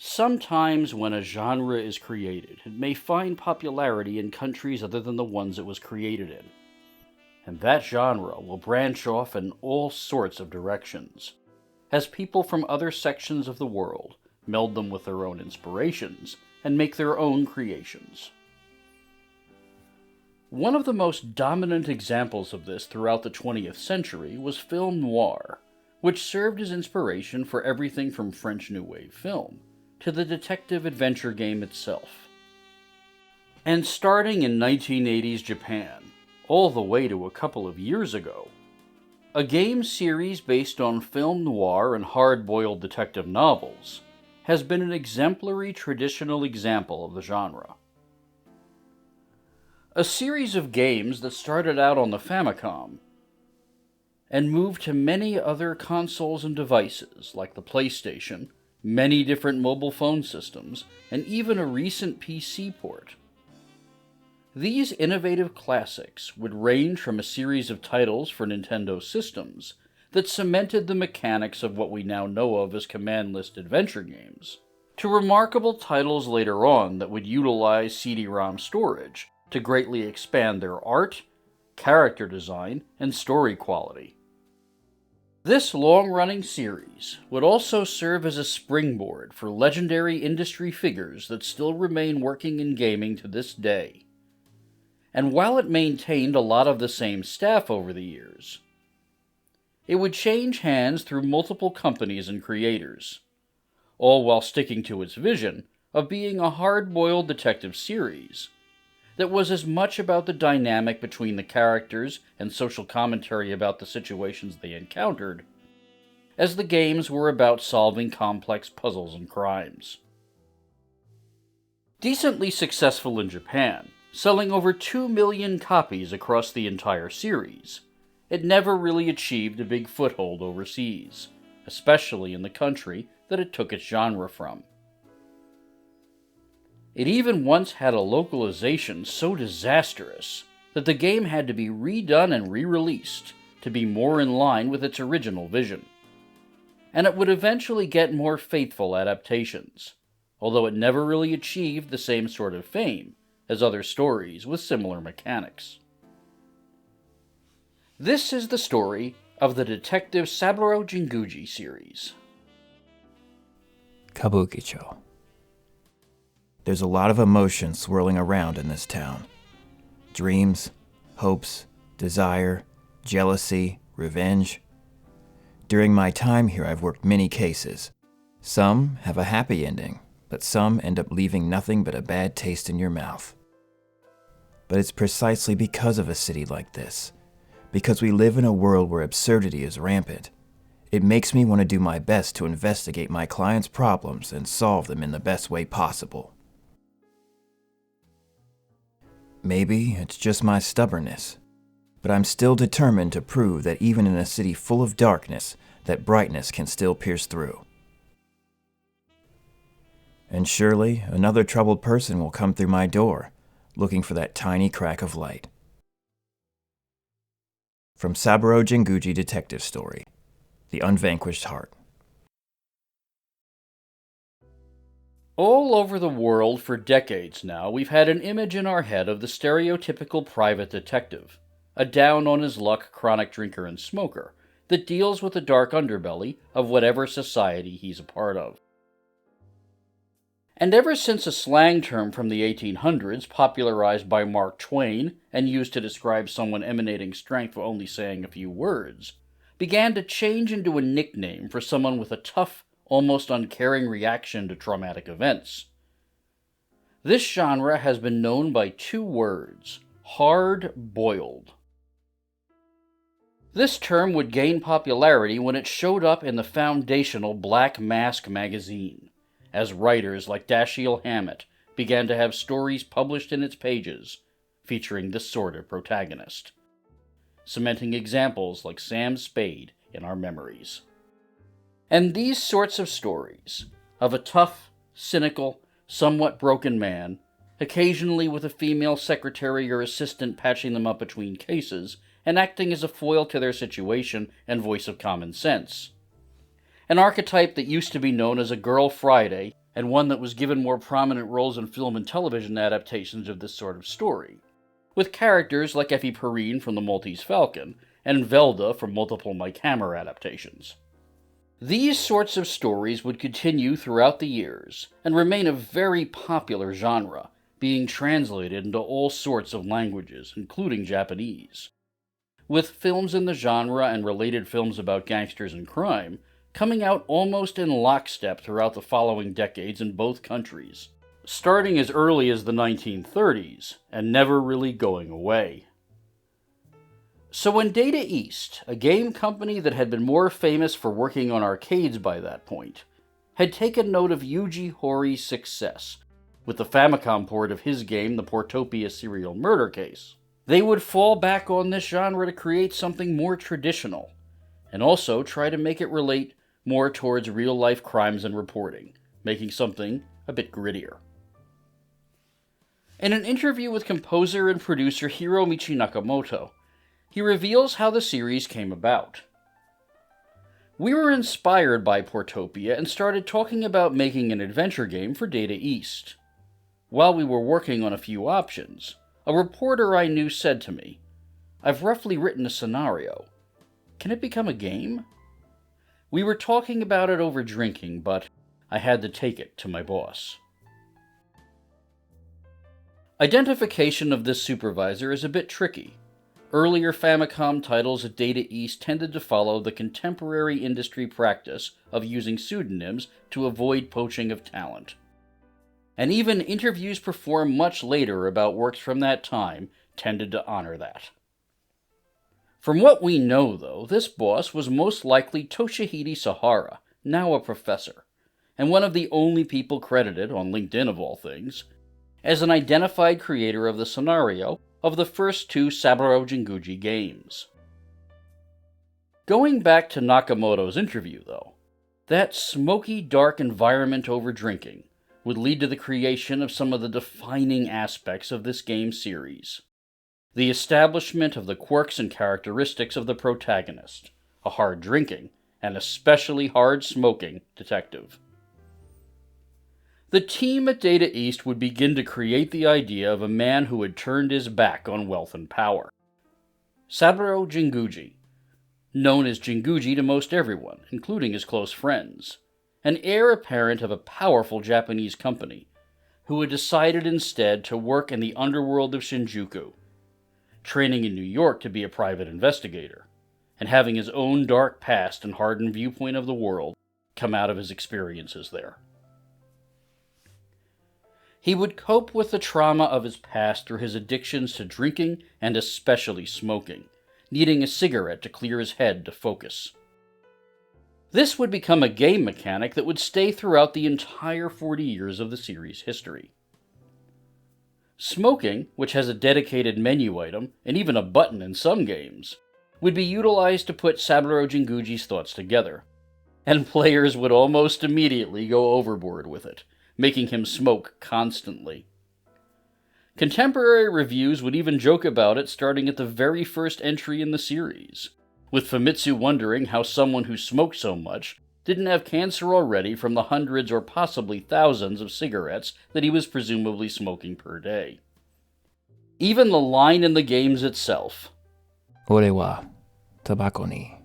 Sometimes when a genre is created, it may find popularity in countries other than the ones it was created in. And that genre will branch off in all sorts of directions, as people from other sections of the world meld them with their own inspirations and make their own creations. One of the most dominant examples of this throughout the 20th century was film noir, which served as inspiration for everything from French New Wave film to the detective adventure game itself. And starting in 1980s Japan, all the way to a couple of years ago, a game series based on film noir and hard-boiled detective novels has been an exemplary traditional example of the genre. A series of games that started out on the Famicom and moved to many other consoles and devices like the PlayStation, many different mobile phone systems, and even a recent PC port. These innovative classics would range from a series of titles for Nintendo systems that cemented the mechanics of what we now know of as command list adventure games, to remarkable titles later on that would utilize CD-ROM storage to greatly expand their art, character design, and story quality. This long-running series would also serve as a springboard for legendary industry figures that still remain working in gaming to this day. And while it maintained a lot of the same staff over the years, it would change hands through multiple companies and creators, all while sticking to its vision of being a hard-boiled detective series that was as much about the dynamic between the characters and social commentary about the situations they encountered, as the games were about solving complex puzzles and crimes. Decently successful in Japan, selling over 2 million copies across the entire series, it never really achieved a big foothold overseas, especially in the country that it took its genre from. It even once had a localization so disastrous that the game had to be redone and re-released to be more in line with its original vision. And it would eventually get more faithful adaptations, although it never really achieved the same sort of fame as other stories with similar mechanics. This is the story of the Detective Saburo Jinguji series. Kabukicho. There's a lot of emotion swirling around in this town. Dreams, hopes, desire, jealousy, revenge. During my time here, I've worked many cases. Some have a happy ending, but some end up leaving nothing but a bad taste in your mouth. But it's precisely because of a city like this, because we live in a world where absurdity is rampant, it makes me want to do my best to investigate my clients' problems and solve them in the best way possible. Maybe it's just my stubbornness, but I'm still determined to prove that even in a city full of darkness, that brightness can still pierce through. And surely another troubled person will come through my door, looking for that tiny crack of light. From Saburo Jinguji Detective Story, The Unvanquished Heart. All over the world for decades now, we've had an image in our head of the stereotypical private detective, a down-on-his-luck chronic drinker and smoker that deals with the dark underbelly of whatever society he's a part of. And ever since a slang term from the 1800s, popularized by Mark Twain and used to describe someone emanating strength for only saying a few words, began to change into a nickname for someone with a tough, almost uncaring reaction to traumatic events. This genre has been known by two words: hard-boiled. This term would gain popularity when it showed up in the foundational Black Mask magazine, as writers like Dashiell Hammett began to have stories published in its pages featuring this sort of protagonist, cementing examples like Sam Spade in our memories. And these sorts of stories, of a tough, cynical, somewhat broken man, occasionally with a female secretary or assistant patching them up between cases and acting as a foil to their situation and voice of common sense. An archetype that used to be known as a Girl Friday and one that was given more prominent roles in film and television adaptations of this sort of story, with characters like Effie Perrine from The Maltese Falcon and Velda from multiple Mike Hammer adaptations. These sorts of stories would continue throughout the years and remain a very popular genre, being translated into all sorts of languages, including Japanese, with films in the genre and related films about gangsters and crime coming out almost in lockstep throughout the following decades in both countries, starting as early as the 1930s and never really going away. So when Data East, a game company that had been more famous for working on arcades by that point, had taken note of Yuji Horí's success with the Famicom port of his game, the Portopia Serial Murder Case, they would fall back on this genre to create something more traditional, and also try to make it relate more towards real-life crimes and reporting, making something a bit grittier. In an interview with composer and producer Hiromichi Nakamoto, he reveals how the series came about. We were inspired by Portopia and started talking about making an adventure game for Data East. While we were working on a few options, a reporter I knew said to me, "I've roughly written a scenario. Can it become a game?" We were talking about it over drinking, but I had to take it to my boss. Identification of this supervisor is a bit tricky. Earlier Famicom titles at Data East tended to follow the contemporary industry practice of using pseudonyms to avoid poaching of talent. And even interviews performed much later about works from that time tended to honor that. From what we know, though, this boss was most likely Toshihide Sahara, now a professor, and one of the only people credited, on LinkedIn of all things, as an identified creator of the scenario of the first two Saburo Jinguji games. Going back to Nakamoto's interview, though, that smoky, dark environment over drinking would lead to the creation of some of the defining aspects of this game series. The establishment of the quirks and characteristics of the protagonist, a hard-drinking, and especially hard-smoking detective. The team at Data East would begin to create the idea of a man who had turned his back on wealth and power. Saburo Jinguji, known as Jinguji to most everyone, including his close friends, an heir apparent of a powerful Japanese company, who had decided instead to work in the underworld of Shinjuku, training in New York to be a private investigator, and having his own dark past and hardened viewpoint of the world come out of his experiences there. He would cope with the trauma of his past through his addictions to drinking and especially smoking, needing a cigarette to clear his head to focus. This would become a game mechanic that would stay throughout the entire 40 years of the series' history. Smoking, which has a dedicated menu item, and even a button in some games, would be utilized to put Saburo Jinguji's thoughts together, and players would almost immediately go overboard with it, making him smoke constantly. Contemporary reviews would even joke about it starting at the very first entry in the series, with Famitsu wondering how someone who smoked so much didn't have cancer already from the hundreds or possibly thousands of cigarettes that he was presumably smoking per day. Even the line in the games itself, "Ore wa tabako ni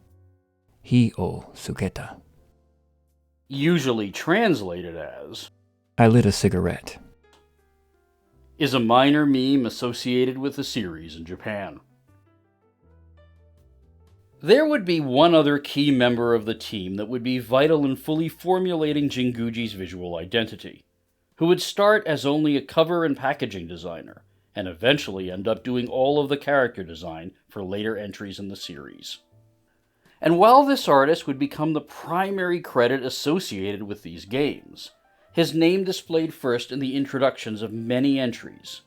hi o suketa," usually translated as, "I lit a cigarette," is a minor meme associated with the series in Japan. There would be one other key member of the team that would be vital in fully formulating Jinguji's visual identity, who would start as only a cover and packaging designer, and eventually end up doing all of the character design for later entries in the series. And while this artist would become the primary credit associated with these games, his name displayed first in the introductions of many entries.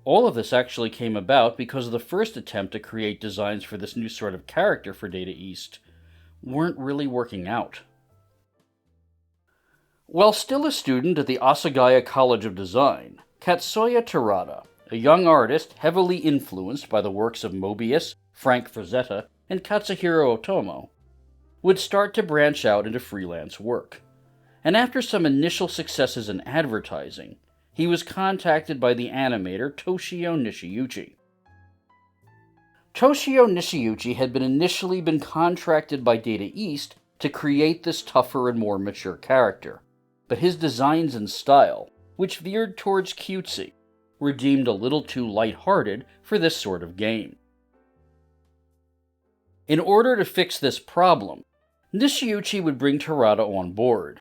All of this actually came about because the first attempt to create designs for this new sort of character for Data East weren't really working out. While still a student at the Asagaya College of Design, Katsuya Terada, a young artist heavily influenced by the works of Mobius, Frank Frazetta, and Katsuhiro Otomo, would start to branch out into freelance work, and after some initial successes in advertising, he was contacted by the animator Toshio Nishiuchi. Toshio Nishiuchi had initially been contracted by Data East to create this tougher and more mature character, but his designs and style, which veered towards cutesy, were deemed a little too lighthearted for this sort of game. In order to fix this problem, Nishiuchi would bring Terada on board,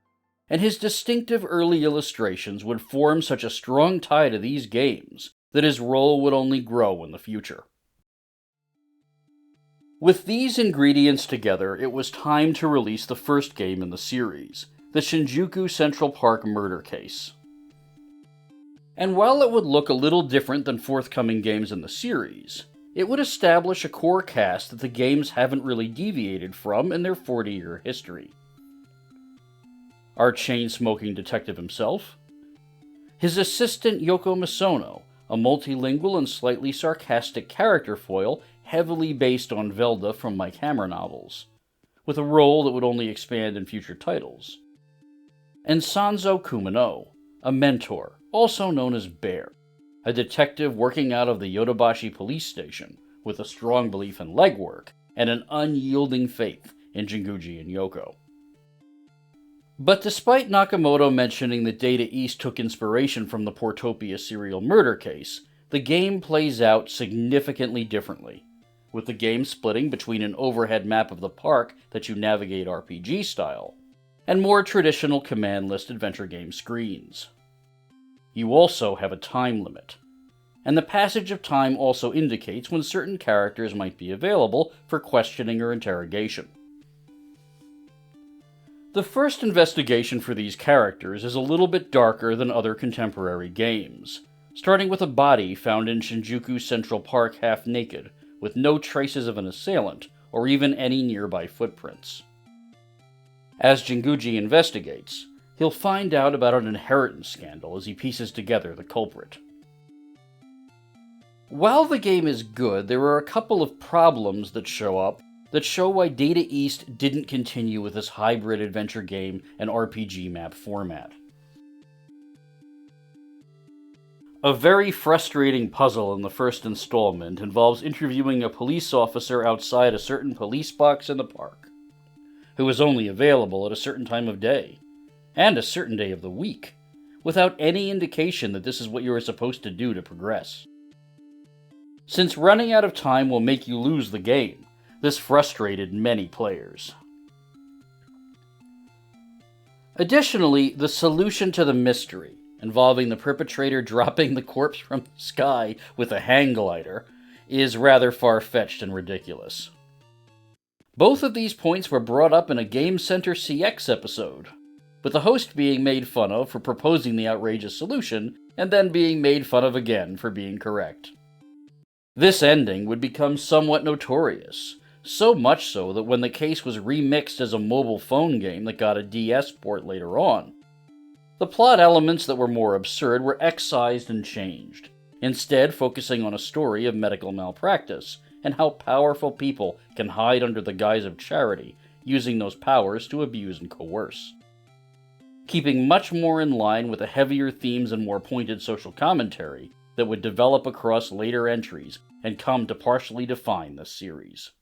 and his distinctive early illustrations would form such a strong tie to these games that his role would only grow in the future. With these ingredients together, it was time to release the first game in the series, the Shinjuku Central Park murder case. And while it would look a little different than forthcoming games in the series, it would establish a core cast that the games haven't really deviated from in their 40-year history. Our chain-smoking detective himself, his assistant Yoko Misono, a multilingual and slightly sarcastic character foil heavily based on Velda from Mike Hammer novels, with a role that would only expand in future titles, and Sanzo Kumino, a mentor, also known as Bear, a detective working out of the Yodobashi police station with a strong belief in legwork and an unyielding faith in Jinguji and Yoko. But despite Nakamoto mentioning that Data East took inspiration from the Portopia serial murder case, the game plays out significantly differently, with the game splitting between an overhead map of the park that you navigate RPG style, and more traditional command list adventure game screens. You also have a time limit, and the passage of time also indicates when certain characters might be available for questioning or interrogation. The first investigation for these characters is a little bit darker than other contemporary games, starting with a body found in Shinjuku Central Park half naked, with no traces of an assailant or even any nearby footprints. As Jinguji investigates, he'll find out about an inheritance scandal as he pieces together the culprit. While the game is good, there are a couple of problems that show up that show why Data East didn't continue with this hybrid adventure game and RPG map format. A very frustrating puzzle in the first installment involves interviewing a police officer outside a certain police box in the park, who is only available at a certain time of day, and a certain day of the week, without any indication that this is what you are supposed to do to progress. Since running out of time will make you lose the game, this frustrated many players. Additionally, the solution to the mystery, involving the perpetrator dropping the corpse from the sky with a hang glider, is rather far-fetched and ridiculous. Both of these points were brought up in a Game Center CX episode, with the host being made fun of for proposing the outrageous solution, and then being made fun of again for being correct. This ending would become somewhat notorious, so much so that when the case was remixed as a mobile phone game that got a DS port later on, the plot elements that were more absurd were excised and changed, instead focusing on a story of medical malpractice and how powerful people can hide under the guise of charity, using those powers to abuse and coerce. Keeping much more in line with the heavier themes and more pointed social commentary that would develop across later entries and come to partially define this series.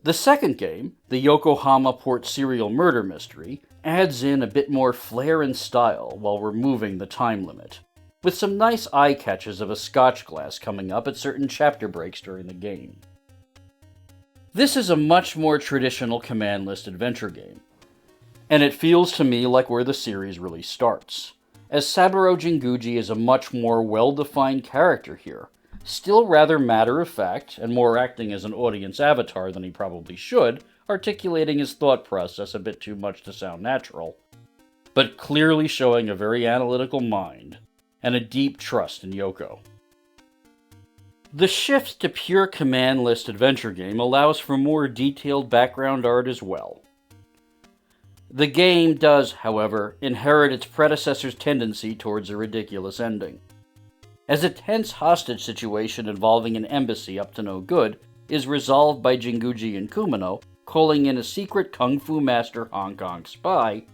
The second game, the Yokohama Port serial murder mystery, adds in a bit more flair and style while removing the time limit, with some nice eye catches of a scotch glass coming up at certain chapter breaks during the game. This is a much more traditional command list adventure game, and it feels to me like where the series really starts, as Saburo Jinguji is a much more well-defined character here, still rather matter-of-fact, and more acting as an audience avatar than he probably should, articulating his thought process a bit too much to sound natural, but clearly showing a very analytical mind, and a deep trust in Yoko. The shift to pure command list adventure game allows for more detailed background art as well. The game does, however, inherit its predecessor's tendency towards a ridiculous ending, as a tense hostage situation involving an embassy up to no good is resolved by Jinguji and Kumino calling in a secret kung fu master Hong Kong spy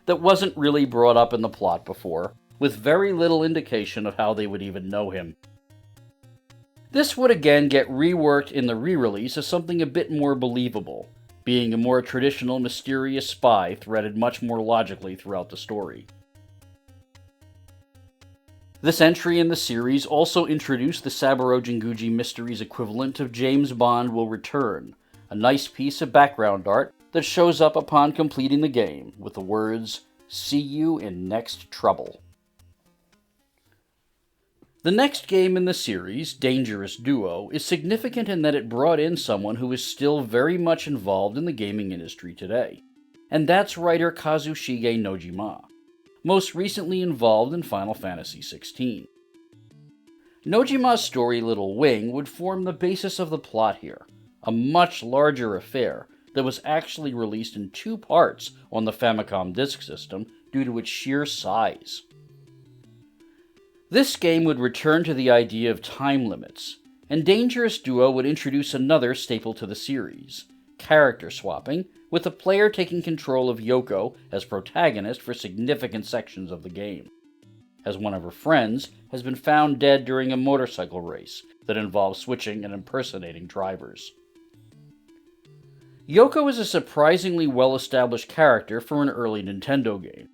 that wasn't really brought up in the plot before, with very little indication of how they would even know him. This would again get reworked in the re-release as something a bit more believable, being a more traditional mysterious spy threaded much more logically throughout the story. This entry in the series also introduced the Saburo Jinguji Mysteries equivalent of James Bond Will Return, a nice piece of background art that shows up upon completing the game, with the words, "See you in next trouble." The next game in the series, Dangerous Duo, is significant in that it brought in someone who is still very much involved in the gaming industry today, and that's writer Kazushige Nojima, most recently involved in Final Fantasy XVI. Nojima's story Little Wing would form the basis of the plot here, a much larger affair that was actually released in 2 parts on the Famicom disk system due to its sheer size. This game would return to the idea of time limits, and Dangerous Duo would introduce another staple to the series, character swapping, with the player taking control of Yoko as protagonist for significant sections of the game, as one of her friends has been found dead during a motorcycle race that involves switching and impersonating drivers. Yoko is a surprisingly well-established character for an early Nintendo game,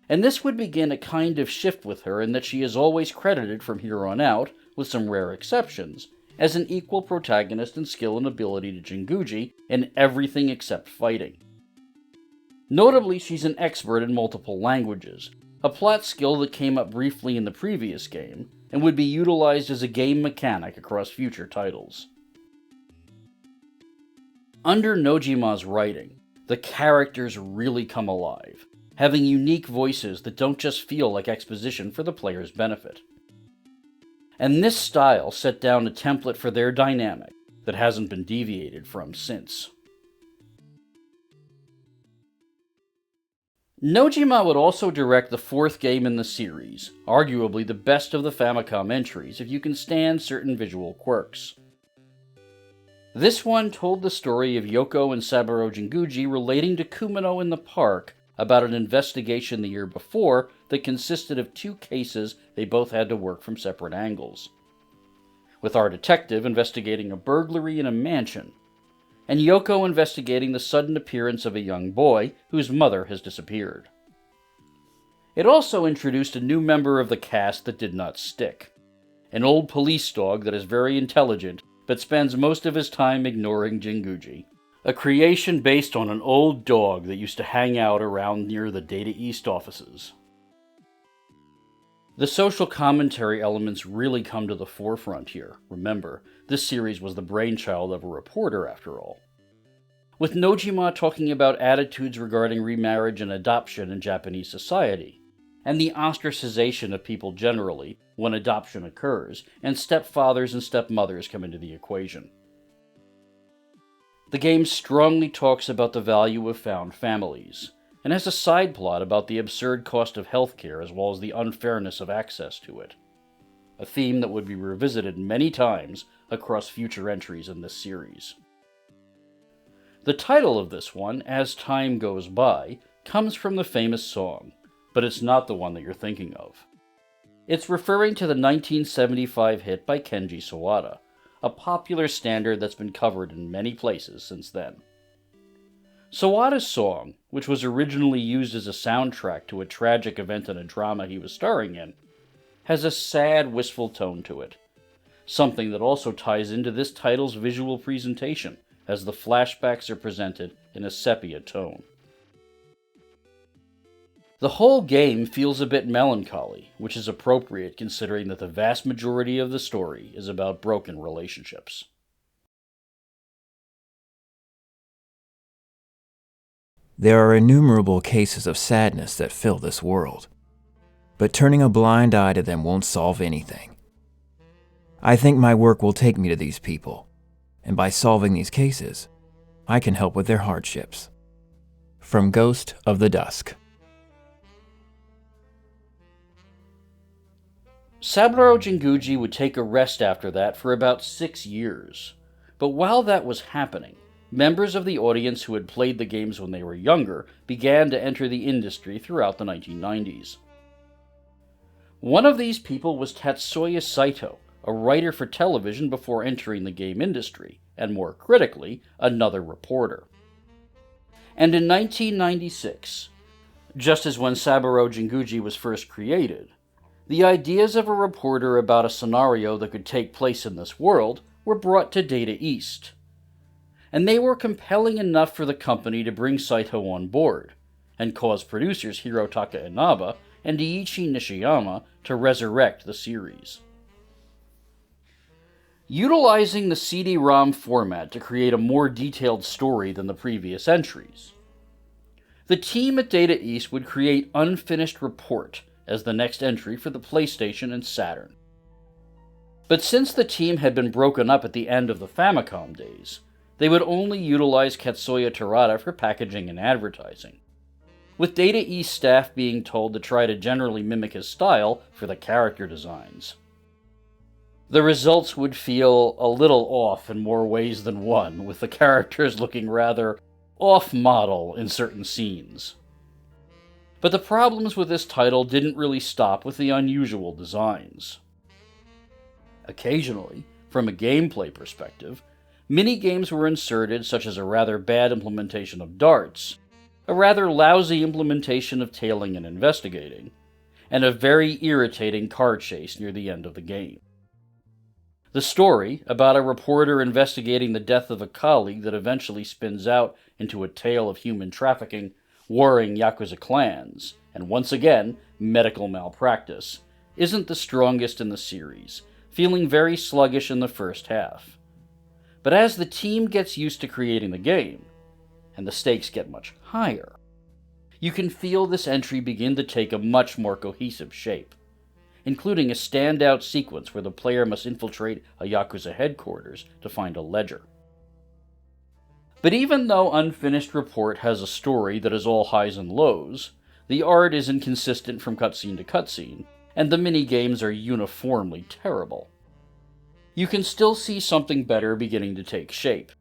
and this would begin a kind of shift with her in that she is always credited from here on out, with some rare exceptions, as an equal protagonist in skill and ability to Jinguji in everything except fighting. Notably, she's an expert in multiple languages, a plot skill that came up briefly in the previous game, and would be utilized as a game mechanic across future titles. Under Nojima's writing, the characters really come alive, having unique voices that don't just feel like exposition for the player's benefit. And this style set down a template for their dynamic that hasn't been deviated from since. Nojima would also direct the 4th game in the series, arguably the best of the Famicom entries if you can stand certain visual quirks. This one told the story of Yoko and Saburo Jinguji relating to Kumino in the park about an investigation the year before that consisted of 2 cases they both had to work from separate angles, with our detective investigating a burglary in a mansion, and Yoko investigating the sudden appearance of a young boy whose mother has disappeared. It also introduced a new member of the cast that did not stick, an old police dog that is very intelligent but spends most of his time ignoring Jinguji, a creation based on an old dog that used to hang out around near the Data East offices. The social commentary elements really come to the forefront here. Remember, this series was the brainchild of a reporter after all. With Nojima talking about attitudes regarding remarriage and adoption in Japanese society, and the ostracization of people generally when adoption occurs, and stepfathers and stepmothers come into the equation. The game strongly talks about the value of found families, and has a side plot about the absurd cost of healthcare as well as the unfairness of access to it, a theme that would be revisited many times across future entries in this series. The title of this one, As Time Goes By, comes from the famous song, but it's not the one that you're thinking of. It's referring to the 1975 hit by Kenji Sawada, a popular standard that's been covered in many places since then. Sawada's song, which was originally used as a soundtrack to a tragic event in a drama he was starring in, has a sad, wistful tone to it, something that also ties into this title's visual presentation, as the flashbacks are presented in a sepia tone. The whole game feels a bit melancholy, which is appropriate considering that the vast majority of the story is about broken relationships. There are innumerable cases of sadness that fill this world, but turning a blind eye to them won't solve anything. I think my work will take me to these people, and by solving these cases, I can help with their hardships. From Ghost of the Dusk. Saburo Jinguji would take a rest after that for about 6 years, but while that was happening, members of the audience who had played the games when they were younger began to enter the industry throughout the 1990s. One of these people was Tatsuya Saito, a writer for television before entering the game industry, and more critically, another reporter. And in 1996, just as when Saburo Jinguji was first created, the ideas of a reporter about a scenario that could take place in this world were brought to Data East. And they were compelling enough for the company to bring Saito on board, and cause producers Hirotaka Inaba and Eiichi Nishiyama to resurrect the series. Utilizing the CD-ROM format to create a more detailed story than the previous entries, the team at Data East would create Unfinished Report as the next entry for the PlayStation and Saturn. But since the team had been broken up at the end of the Famicom days, they would only utilize Katsuya Terada for packaging and advertising, with Data East staff being told to try to generally mimic his style for the character designs. The results would feel a little off in more ways than one, with the characters looking rather off-model in certain scenes. But the problems with this title didn't really stop with the unusual designs. Occasionally, from a gameplay perspective, mini-games were inserted, such as a rather bad implementation of darts, a rather lousy implementation of tailing and investigating, and a very irritating car chase near the end of the game. The story, about a reporter investigating the death of a colleague that eventually spins out into a tale of human trafficking, warring Yakuza clans, and once again, medical malpractice, isn't the strongest in the series, feeling very sluggish in the first half. But as the team gets used to creating the game, and the stakes get much higher, you can feel this entry begin to take a much more cohesive shape, including a standout sequence where the player must infiltrate a Yakuza headquarters to find a ledger. But even though Unfinished Report has a story that is all highs and lows, the art is inconsistent from cutscene to cutscene, and the mini-games are uniformly terrible. You can still see something better beginning to take shape,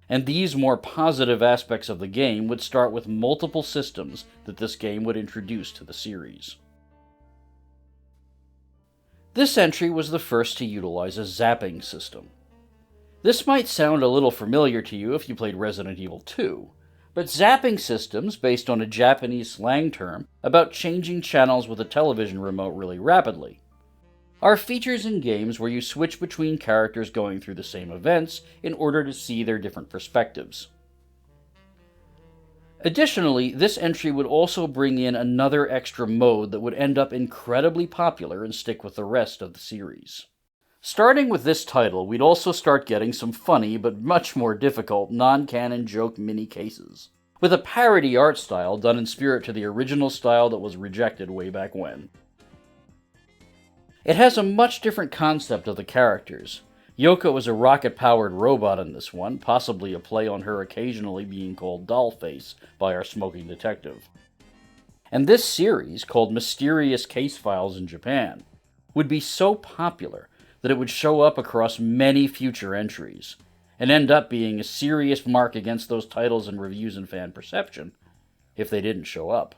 and these more positive aspects of the game would start with multiple systems that this game would introduce to the series. This entry was the first to utilize a zapping system. This might sound a little familiar to you if you played Resident Evil 2, but zapping systems, based on a Japanese slang term about changing channels with a television remote really rapidly, are features in games where you switch between characters going through the same events in order to see their different perspectives. Additionally, this entry would also bring in another extra mode that would end up incredibly popular and stick with the rest of the series. Starting with this title, we'd also start getting some funny but much more difficult non-canon joke mini-cases, with a parody art style done in spirit to the original style that was rejected way back when. It has a much different concept of the characters. Yoko is a rocket-powered robot in this one, possibly a play on her occasionally being called Dollface by our smoking detective. And this series, called Mysterious Case Files in Japan, would be so popular that it would show up across many future entries, and end up being a serious mark against those titles in reviews and fan perception, if they didn't show up.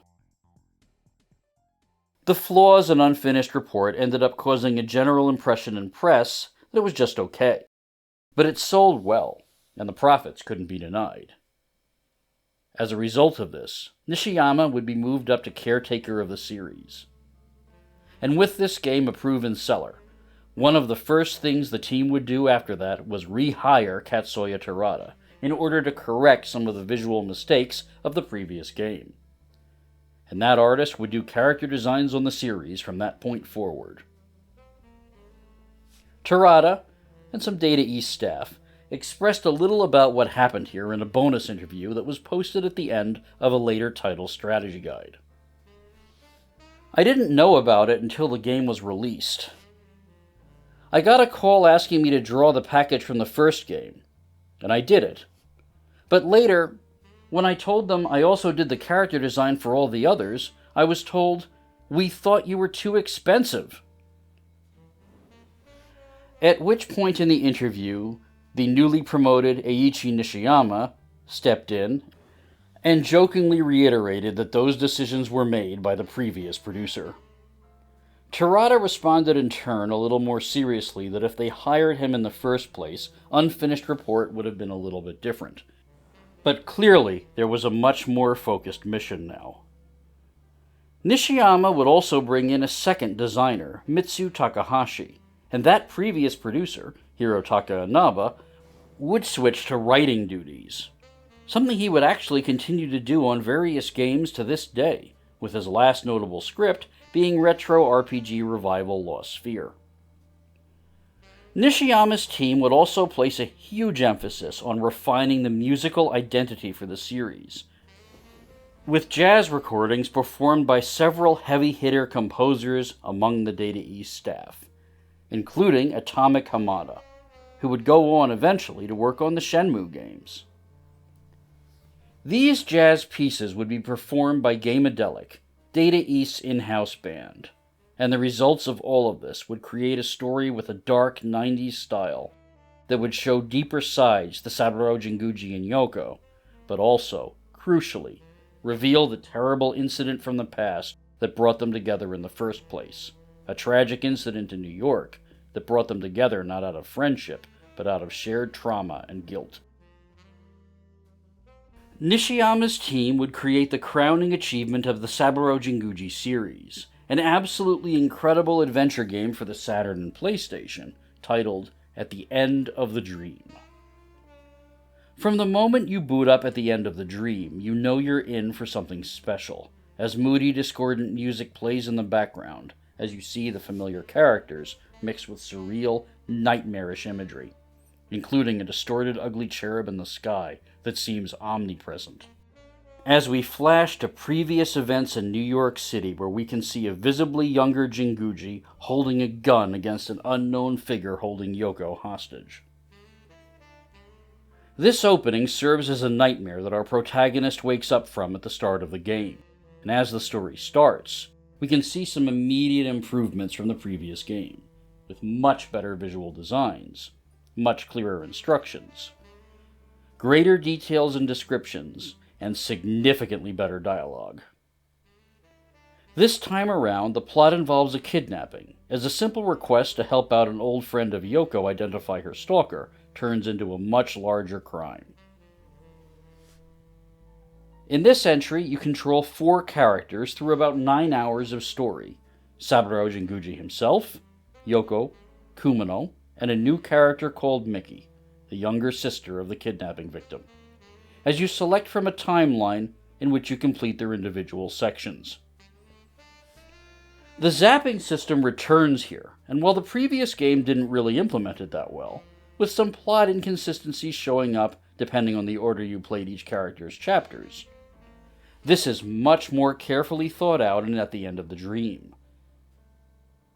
The flaws in Unfinished Report ended up causing a general impression in press that it was just okay, but it sold well, and the profits couldn't be denied. As a result of this, Nishiyama would be moved up to caretaker of the series. And with this game a proven seller, one of the first things the team would do after that was rehire Katsuya Terada in order to correct some of the visual mistakes of the previous game. And that artist would do character designs on the series from that point forward. Terada, and some Data East staff, expressed a little about what happened here in a bonus interview that was posted at the end of a later title strategy guide. I didn't know about it until the game was released. I got a call asking me to draw the package from the first game, and I did it. But later, when I told them I also did the character design for all the others, I was told, "We thought you were too expensive." At which point in the interview, The newly promoted Eiichi Nishiyama stepped in and jokingly reiterated that those decisions were made by the previous producer. Terada responded in turn a little more seriously that if they hired him in the first place, Unfinished Report would have been a little bit different. But clearly, there was a much more focused mission now. Nishiyama would also bring in a second designer, Mitsu Takahashi, and that previous producer, Hirotaka Inaba, would switch to writing duties, something he would actually continue to do on various games to this day, with his last notable script being retro RPG revival Lost Sphere. Nishiyama's team would also place a huge emphasis on refining the musical identity for the series, with jazz recordings performed by several heavy-hitter composers among the Data East staff, including Atomic Hamada, who would go on eventually to work on the Shenmue games. These jazz pieces would be performed by Gamadelic, Data East's in-house band, and the results of all of this would create a story with a dark 90s style that would show deeper sides to Saburo Jinguji and Yoko, but also, crucially, reveal the terrible incident from the past that brought them together in the first place, a tragic incident in New York that brought them together not out of friendship, but out of shared trauma and guilt. Nishiyama's team would create the crowning achievement of the Saburo Jinguji series, an absolutely incredible adventure game for the Saturn and PlayStation, titled At the End of the Dream. From the moment you boot up at the end of the dream, you know you're in for something special, as moody, discordant music plays in the background, as you see the familiar characters mixed with surreal, nightmarish imagery, including a distorted, ugly cherub in the sky that seems omnipresent. As we flash to previous events in New York City, where we can see a visibly younger Jinguji holding a gun against an unknown figure holding Yoko hostage. This opening serves as a nightmare that our protagonist wakes up from at the start of the game, and as the story starts, we can see some immediate improvements from the previous game, with much better visual designs, much clearer instructions, greater details and descriptions, and significantly better dialogue. This time around, the plot involves a kidnapping, as a simple request to help out an old friend of Yoko identify her stalker turns into a much larger crime. In this entry, you control 4 characters through about 9 hours of story: Saburo Jinguji himself, Yoko, Kumino, and a new character called Miki, the younger sister of the kidnapping victim, as you select from a timeline in which you complete their individual sections. The zapping system returns here, and while the previous game didn't really implement it that well, with some plot inconsistencies showing up depending on the order you played each character's chapters, this is much more carefully thought out and at the end of the dream,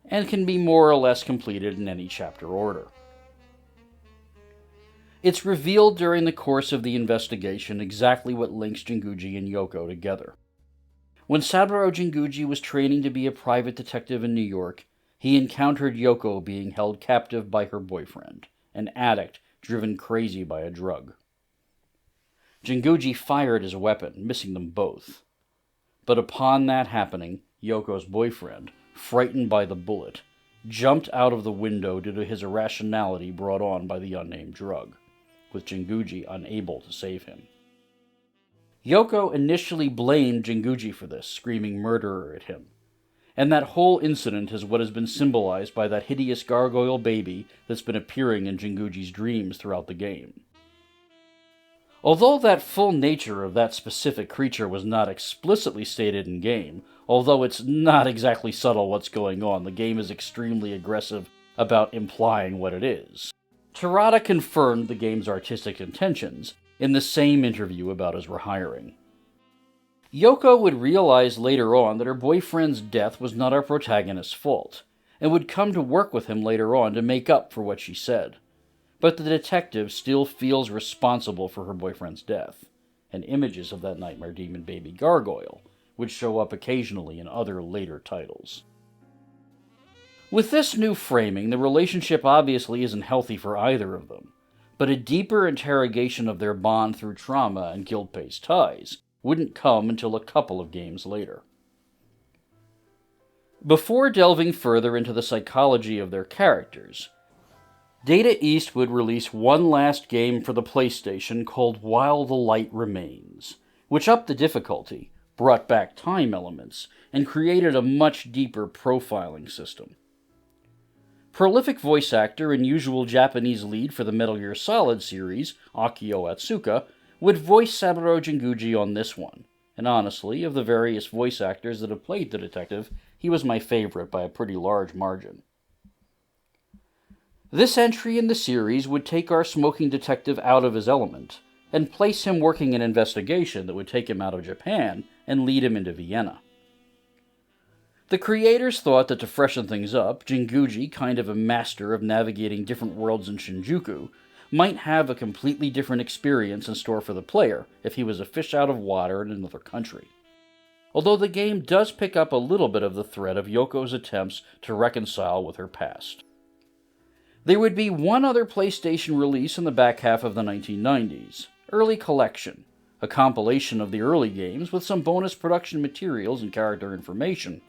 and can be more or less completed in any chapter order. It's revealed during the course of the investigation exactly what links Jinguji and Yoko together. When Saburo Jinguji was training to be a private detective in New York, he encountered Yoko being held captive by her boyfriend, an addict driven crazy by a drug. Jinguji fired his weapon, missing them both. But upon that happening, Yoko's boyfriend, frightened by the bullet, jumped out of the window due to his irrationality brought on by the unnamed drug, with Jinguji unable to save him. Yoko initially blamed Jinguji for this, screaming murderer at him, and that whole incident is what has been symbolized by that hideous gargoyle baby that's been appearing in Jinguji's dreams throughout the game. Although that full nature of that specific creature was not explicitly stated in-game, although it's not exactly subtle what's going on, the game is extremely aggressive about implying what it is. Terada confirmed the game's artistic intentions in the same interview about his rehiring. Yoko would realize later on that her boyfriend's death was not our protagonist's fault, and would come to work with him later on to make up for what she said. But the detective still feels responsible for her boyfriend's death, and images of that nightmare demon baby gargoyle would show up occasionally in other later titles. With this new framing, the relationship obviously isn't healthy for either of them, but a deeper interrogation of their bond through trauma and guilt-based ties wouldn't come until a couple of games later. Before delving further into the psychology of their characters, Data East would release one last game for the PlayStation called While the Light Remains, which upped the difficulty, brought back time elements, and created a much deeper profiling system. Prolific voice actor and usual Japanese lead for the Metal Gear Solid series, Akio Atsuka, would voice Saburo Jinguji on this one, and honestly, of the various voice actors that have played the detective, he was my favorite by a pretty large margin. This entry in the series would take our smoking detective out of his element, and place him working an investigation that would take him out of Japan and lead him into Vienna. The creators thought that to freshen things up, Jinguji, kind of a master of navigating different worlds in Shinjuku, might have a completely different experience in store for the player if he was a fish out of water in another country. Although the game does pick up a little bit of the thread of Yoko's attempts to reconcile with her past. There would be one other PlayStation release in the back half of the 1990s, Early Collection, a compilation of the early games with some bonus production materials and character information,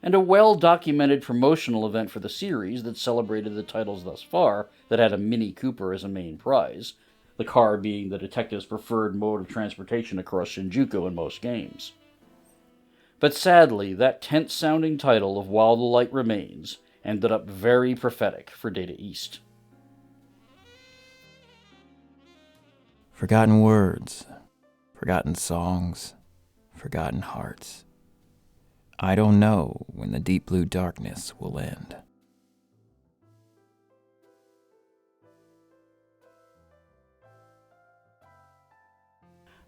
and a well-documented promotional event for the series that celebrated the titles thus far that had a Mini Cooper as a main prize, the car being the detective's preferred mode of transportation across Shinjuku in most games. But sadly, that tense-sounding title of While the Light Remains ended up very prophetic for Data East. Forgotten words, forgotten songs, forgotten hearts. I don't know when the deep blue darkness will end.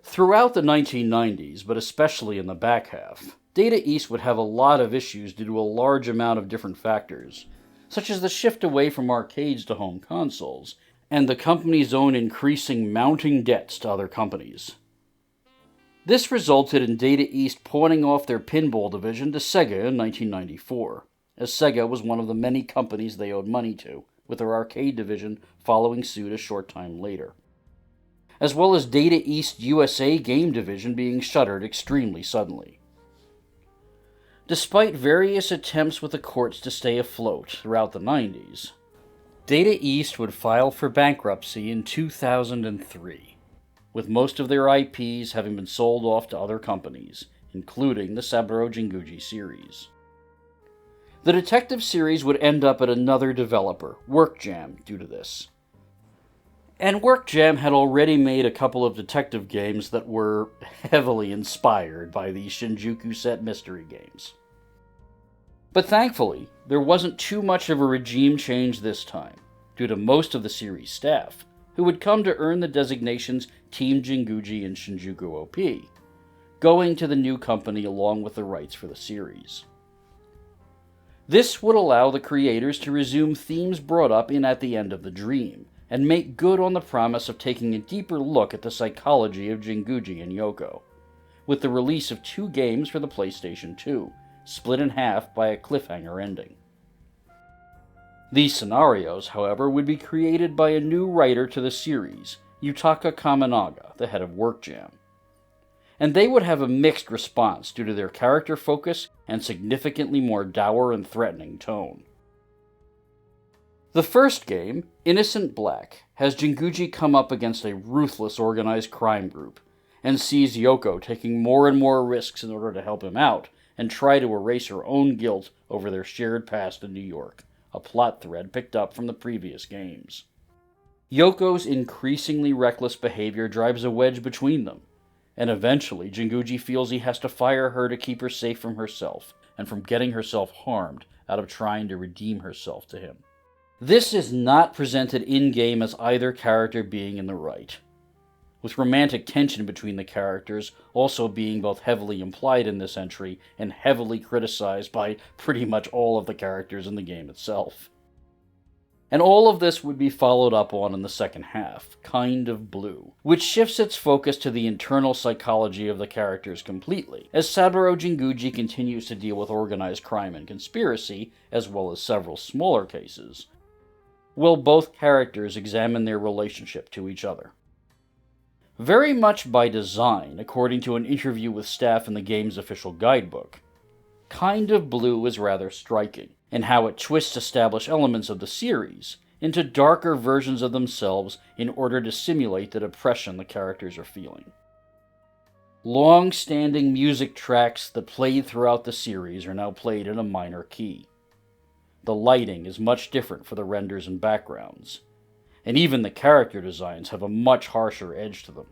Throughout the 1990s, but especially in the back half, Data East would have a lot of issues due to a large amount of different factors, such as the shift away from arcades to home consoles, and the company's own increasing mounting debts to other companies. This resulted in Data East pawning off their pinball division to Sega in 1994, as Sega was one of the many companies they owed money to, with their arcade division following suit a short time later. As well as Data East USA game division being shuttered extremely suddenly. Despite various attempts with the courts to stay afloat throughout the 90s, Data East would file for bankruptcy in 2003. With most of their IPs having been sold off to other companies, including the Saburo Jinguji series. The detective series would end up at another developer, WorkJam, due to this. And WorkJam had already made a couple of detective games that were heavily inspired by these Shinjuku set mystery games. But thankfully, there wasn't too much of a regime change this time, due to most of the series staff, who would come to earn the designations Team Jinguji and Shinjuku OP, going to the new company along with the rights for the series. This would allow the creators to resume themes brought up in At the End of the Dream, and make good on the promise of taking a deeper look at the psychology of Jinguji and Yoko, with the release of 2 games for the PlayStation 2, split in half by a cliffhanger ending. These scenarios, however, would be created by a new writer to the series, Yutaka Kaminaga, the head of WorkJam. And they would have a mixed response due to their character focus and significantly more dour and threatening tone. The first game, Innocent Black, has Jinguji come up against a ruthless organized crime group, and sees Yoko taking more and more risks in order to help him out, and try to erase her own guilt over their shared past in New York, a plot thread picked up from the previous games. Yoko's increasingly reckless behavior drives a wedge between them, and eventually Jinguji feels he has to fire her to keep her safe from herself, and from getting herself harmed out of trying to redeem herself to him. This is not presented in-game as either character being in the right, with romantic tension between the characters also being both heavily implied in this entry and heavily criticized by pretty much all of the characters in the game itself. And all of this would be followed up on in the second half, Kind of Blue, which shifts its focus to the internal psychology of the characters completely, as Saburo Jinguji continues to deal with organized crime and conspiracy, as well as several smaller cases, will both characters examine their relationship to each other. Very much by design, according to an interview with staff in the game's official guidebook, Kind of Blue is rather striking in how it twists established elements of the series into darker versions of themselves in order to simulate the depression the characters are feeling. Long-standing music tracks that played throughout the series are now played in a minor key. The lighting is much different for the renders and backgrounds, and even the character designs have a much harsher edge to them.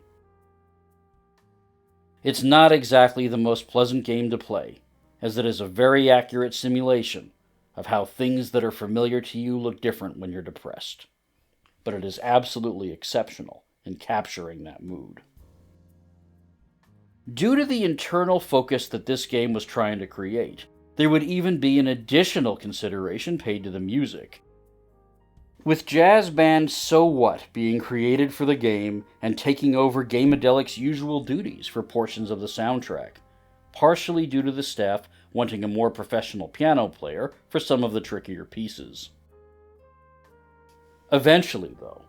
It's not exactly the most pleasant game to play, as it is a very accurate simulation of how things that are familiar to you look different when you're depressed. But it is absolutely exceptional in capturing that mood. Due to the internal focus that this game was trying to create, there would even be an additional consideration paid to the music. With jazz band So What being created for the game and taking over Gamedelic's usual duties for portions of the soundtrack, partially due to the staff wanting a more professional piano player for some of the trickier pieces. Eventually, though,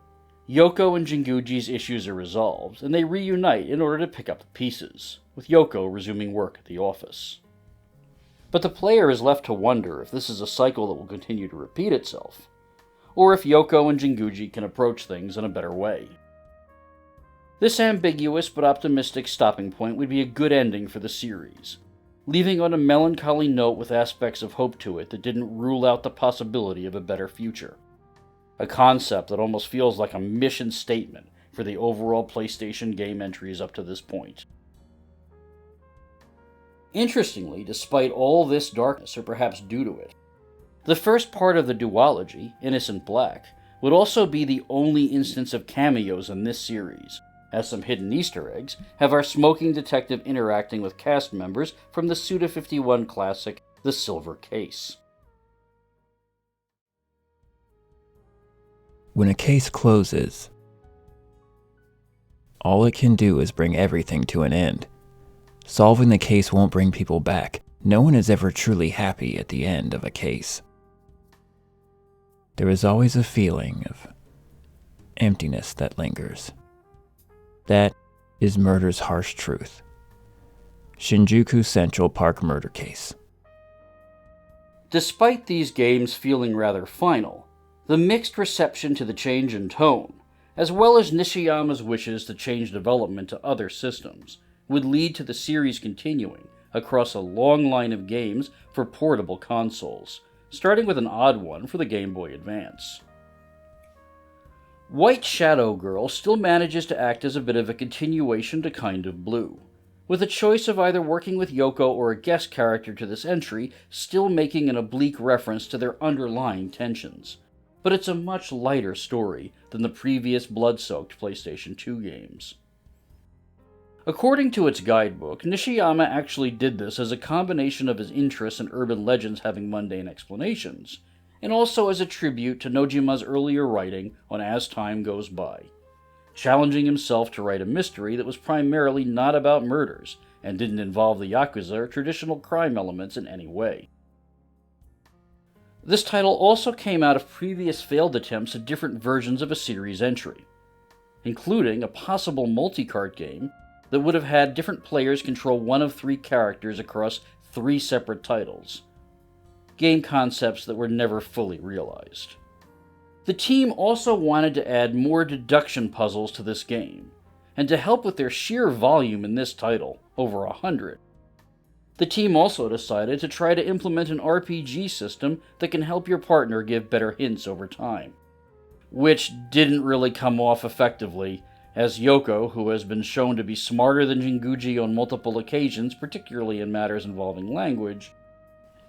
Yoko and Jinguji's issues are resolved, and they reunite in order to pick up the pieces, with Yoko resuming work at the office. But the player is left to wonder if this is a cycle that will continue to repeat itself, or if Yoko and Jinguji can approach things in a better way. This ambiguous but optimistic stopping point would be a good ending for the series, leaving on a melancholy note with aspects of hope to it that didn't rule out the possibility of a better future. A concept that almost feels like a mission statement for the overall PlayStation game entries up to this point. Interestingly, despite all this darkness, or perhaps due to it, the first part of the duology, Innocent Black, would also be the only instance of cameos in this series, as some hidden Easter eggs have our smoking detective interacting with cast members from the Suda51 classic, The Silver Case. When a case closes, all it can do is bring everything to an end. Solving the case won't bring people back. No one is ever truly happy at the end of a case. There is always a feeling of emptiness that lingers. That is murder's harsh truth. Shinjuku Central Park murder case. Despite these games feeling rather final, the mixed reception to the change in tone, as well as Nishiyama's wishes to change development to other systems, would lead to the series continuing across a long line of games for portable consoles, starting with an odd one for the Game Boy Advance. White Shadow Girl still manages to act as a bit of a continuation to Kind of Blue, with a choice of either working with Yoko or a guest character to this entry still making an oblique reference to their underlying tensions. But it's a much lighter story than the previous blood-soaked PlayStation 2 games. According to its guidebook, Nishiyama actually did this as a combination of his interest in urban legends having mundane explanations, and also as a tribute to Nojima's earlier writing on As Time Goes By, challenging himself to write a mystery that was primarily not about murders and didn't involve the Yakuza or traditional crime elements in any way. This title also came out of previous failed attempts at different versions of a series entry, including a possible multi-cart game that would have had different players control one of 3 characters across 3 separate titles, game concepts that were never fully realized. The team also wanted to add more deduction puzzles to this game, and to help with their sheer volume in this title, over 100, the team also decided to try to implement an RPG system that can help your partner give better hints over time, which didn't really come off effectively, as Yoko, who has been shown to be smarter than Jinguji on multiple occasions, particularly in matters involving language,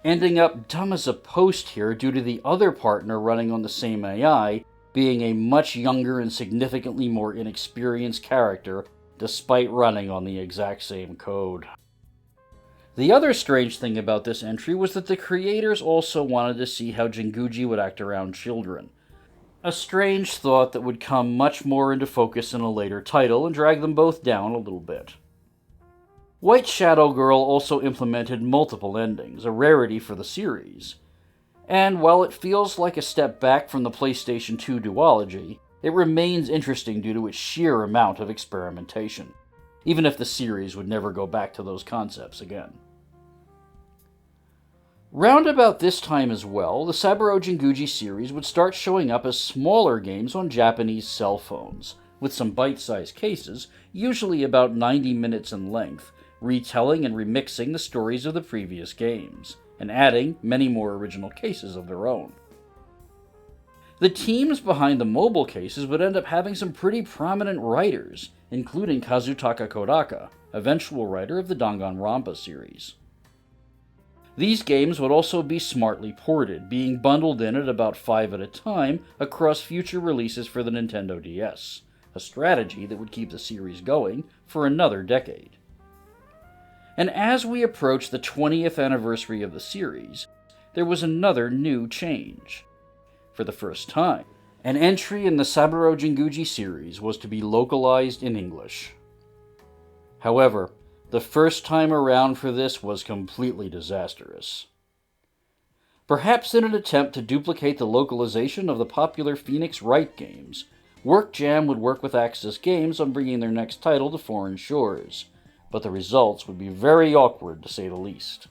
ending up dumb as a post here due to the other partner running on the same AI being a much younger and significantly more inexperienced character, despite running on the exact same code. The other strange thing about this entry was that the creators also wanted to see how Jinguji would act around children, a strange thought that would come much more into focus in a later title and drag them both down a little bit. White Shadow Girl also implemented multiple endings, a rarity for the series, And while it feels like a step back from the PlayStation 2 duology, it remains interesting due to its sheer amount of experimentation, even if the series would never go back to those concepts again. Round about this time as well, the Saburo Jinguji series would start showing up as smaller games on Japanese cell phones, with some bite-sized cases, usually about 90 minutes in length, retelling and remixing the stories of the previous games, and adding many more original cases of their own. The teams behind the mobile cases would end up having some pretty prominent writers, including Kazutaka Kodaka, eventual writer of the Danganronpa series. These games would also be smartly ported, being bundled in at about 5 at a time across future releases for the Nintendo DS, a strategy that would keep the series going for another decade. And as we approach the 20th anniversary of the series, there was another new change. For the first time, an entry in the Saburo Jinguji series was to be localized in English. However, the first time around for this was completely disastrous. Perhaps in an attempt to duplicate the localization of the popular Phoenix Wright games, WorkJam would work with Axis Games on bringing their next title to foreign shores, but the results would be very awkward to say the least.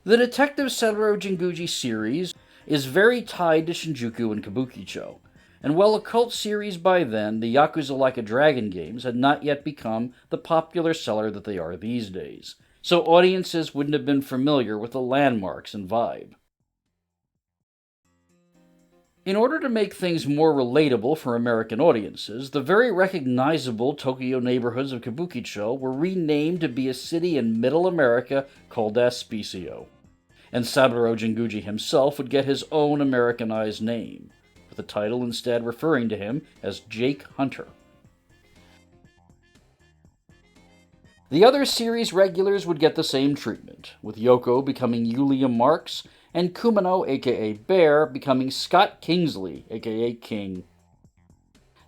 The Detective Saburo Jinguji series is very tied to Shinjuku and Kabukicho, and while a cult series by then, the Yakuza Like a Dragon games had not yet become the popular seller that they are these days, so audiences wouldn't have been familiar with the landmarks and vibe. In order to make things more relatable for American audiences, the very recognizable Tokyo neighborhoods of Kabukicho were renamed to be a city in Middle America called Aspesio, and Saburo Jinguji himself would get his own Americanized name, with the title instead referring to him as Jake Hunter. The other series regulars would get the same treatment, with Yoko becoming Yulia Marks, and Kumino, aka Bear, becoming Scott Kingsley, aka King.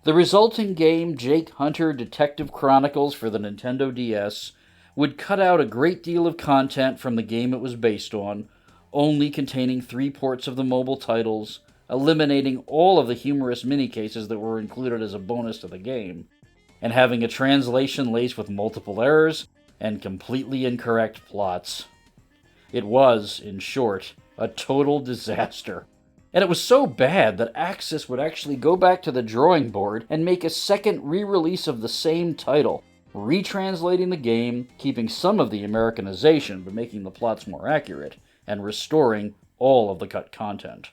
The resulting game, Jake Hunter Detective Chronicles for the Nintendo DS, would cut out a great deal of content from the game it was based on, only containing 3 ports of the mobile titles, eliminating all of the humorous mini-cases that were included as a bonus to the game, and having a translation laced with multiple errors and completely incorrect plots. It was, in short, a total disaster. And it was so bad that Axis would actually go back to the drawing board and make a second re-release of the same title, retranslating the game, keeping some of the Americanization but making the plots more accurate, and restoring all of the cut content.